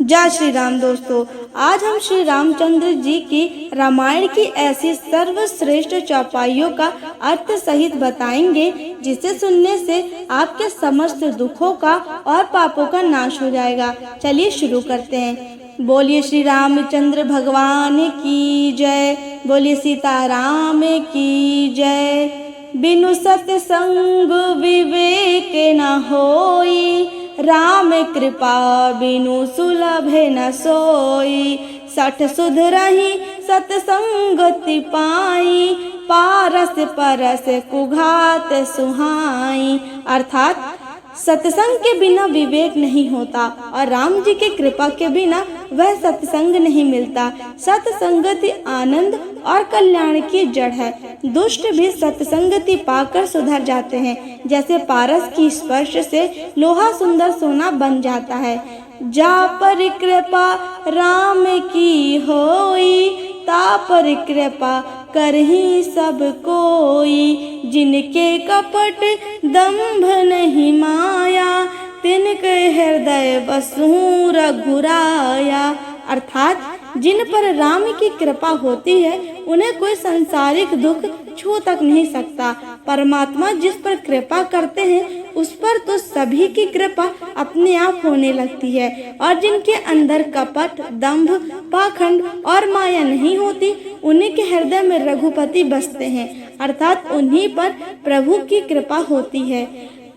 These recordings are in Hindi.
जय श्री राम। दोस्तों, आज हम श्री रामचंद्र जी की रामायण की ऐसी सर्वश्रेष्ठ चौपाइयों का अर्थ सहित बताएंगे जिसे सुनने से आपके समस्त दुखों का और पापों का नाश हो जाएगा। चलिए शुरू करते हैं। बोलिए श्री रामचंद्र भगवान की जय। बोलिए सीताराम की जय। बिनु सत्संग विवेक न होई, राम कृपा बिनु सुलभ न सोई। सठ सुध रही सतसंगति पाई, पारस परस कुघात सुहाई। अर्थात सत्संग के बिना विवेक नहीं होता और राम जी की कृपा के बिना वह सत्संग नहीं मिलता। सत्संगति आनंद और कल्याण की जड़ है। दुष्ट भी सत्संगति पाकर सुधर जाते हैं, जैसे पारस की स्पर्श से लोहा सुंदर सोना बन जाता है। जा पर कृपा राम की होई, ता पर कृपा करही सब कोई। जिनके कपट दंभ नहीं माया, तिनके हृदय बसु रघुराया। अर्थात जिन पर राम की कृपा होती है उन्हें कोई सांसारिक दुख छू तक नहीं सकता। परमात्मा जिस पर कृपा करते हैं उस पर तो सभी की कृपा अपने आप होने लगती है, और जिनके अंदर कपट दंभ पाखंड और माया नहीं होती उन्हीं के हृदय में रघुपति बसते हैं। अर्थात उन्हीं पर प्रभु की कृपा होती है।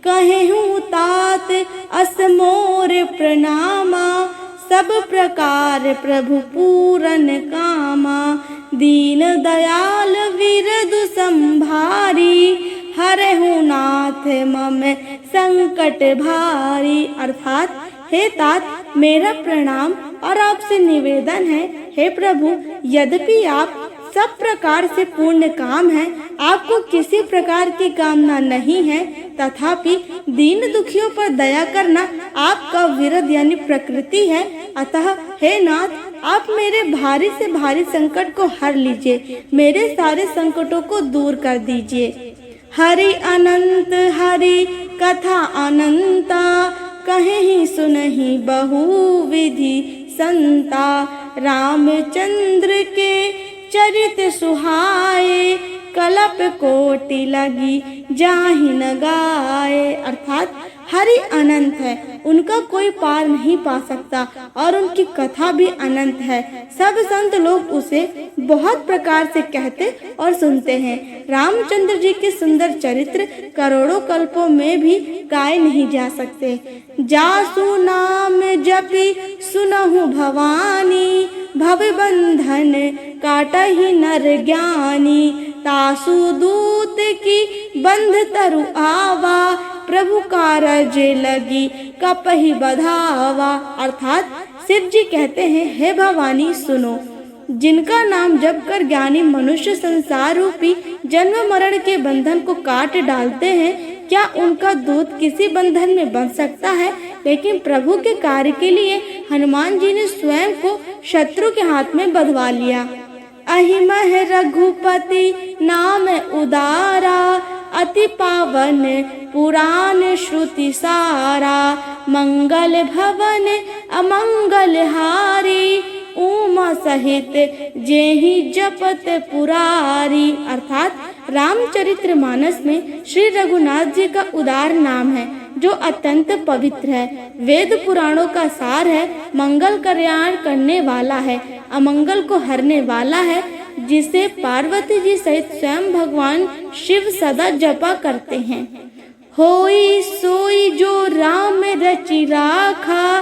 कहेहूँ तात असमोर प्रणामा, सब प्रकार प्रभु पूरन कामा। दीन दयाल विरधु संभारी, हरहु नाथ मम संकट भारी। अर्थात हे तात, मेरा प्रणाम और आपसे निवेदन है, हे प्रभु, यद्यपि आप सब प्रकार से पूर्ण काम है, आपको किसी प्रकार की कामना नहीं है, तथापि दीन दुखियों पर दया करना आपका विरध यानी प्रकृति है। अतः हे नाथ, आप मेरे भारी से भारी संकट को हर लीजिए, मेरे सारे संकटों को दूर कर दीजिए। हरि अनंत हरि कथा अनंता, कहीं सुनहि बहुविधि संता। रामचंद्र के चरित सुहाए, कलप कोटि लगी जाहि न गाए। अर्थात हरि अनंत है, उनका कोई पार नहीं पा सकता और उनकी कथा भी अनंत है। सब संत लोग उसे बहुत प्रकार से कहते और सुनते हैं। रामचंद्र जी के सुंदर चरित्र करोड़ों कल्पों में भी गाए नहीं जा सकते। जासु नाम जपि सुनहु भवानी, भव बंधन काटहि नर ज्ञानी। तासु दूत की बंध तरु आवा, प्रभु कारज लगी कपहि बधावा। अर्थात शिव जी कहते हैं, हे भवानी सुनो, जिनका नाम जप कर ज्ञानी मनुष्य संसार रूपी जन्म मरण के बंधन को काट डालते हैं, क्या उनका दूत किसी बंधन में बंध सकता है? लेकिन प्रभु के कार्य के लिए हनुमान जी ने स्वयं को शत्रु के हाथ में बंधवा लिया। अहिमह रघुपति नाम उदारा, अति पावन पुराण श्रुति सारा। मंगल भवन अमंगल हारी, उमा सहित जेहि जपत पुरारी। अर्थात रामचरित्र मानस में श्री रघुनाथ जी का उदार नाम है जो अत्यंत पवित्र है, वेद पुराणों का सार है, मंगल कल्याण करने वाला है, अमंगल को हरने वाला है, जिसे पार्वती जी सहित स्वयं भगवान शिव सदा जपा करते हैं। होई सोई जो राम रचि राखा,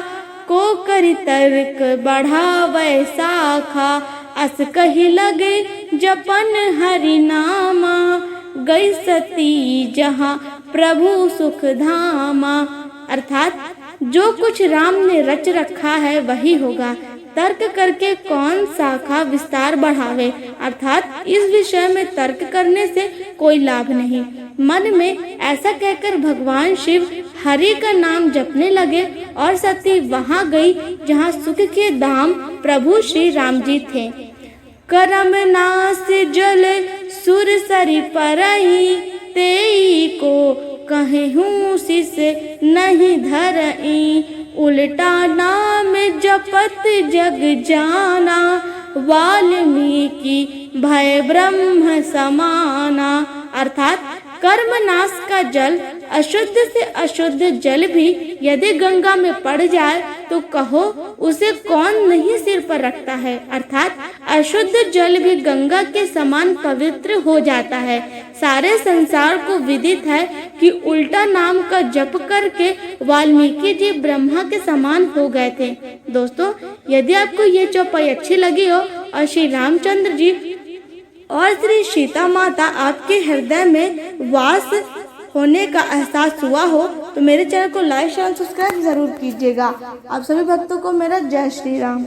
को करि तर्क बढ़ावै साखा। अस कहि लगे जपन हरि नामा, गई सती जहाँ प्रभु सुख धामा। अर्थात जो कुछ राम ने रच रखा है वही होगा, तर्क करके कौन शाखा विस्तार बढ़ावे। अर्थात इस विषय में तर्क करने से कोई लाभ नहीं। मन में ऐसा कहकर भगवान शिव हरि का नाम जपने लगे और सती वहां गई जहां सुख के धाम प्रभु श्री राम जी थे। करम नास जल सुर सरि परही, तेई को कहेहूँ शिष नहीं धरई। उल्टा नाम जपत जग जाना, वाल्मीकि भय ब्रह्म समाना। अर्थात कर्म नाश का जल, अशुद्ध से अशुद्ध जल भी यदि गंगा में पड़ जाए तो कहो उसे कौन नहीं सिर पर रखता है। अर्थात अशुद्ध जल भी गंगा के समान पवित्र हो जाता है। सारे संसार को विदित है कि उल्टा नाम का जप करके वाल्मीकि जी ब्रह्मा के समान हो गए थे। दोस्तों, यदि आपको ये चौपाई अच्छी लगी हो और श्री रामचंद्र जी और श्री सीता माता आपके हृदय में वास होने का एहसास हुआ हो तो मेरे चैनल को लाइक शेयर सब्सक्राइब जरूर कीजिएगा। आप सभी भक्तों को मेरा जय श्री राम।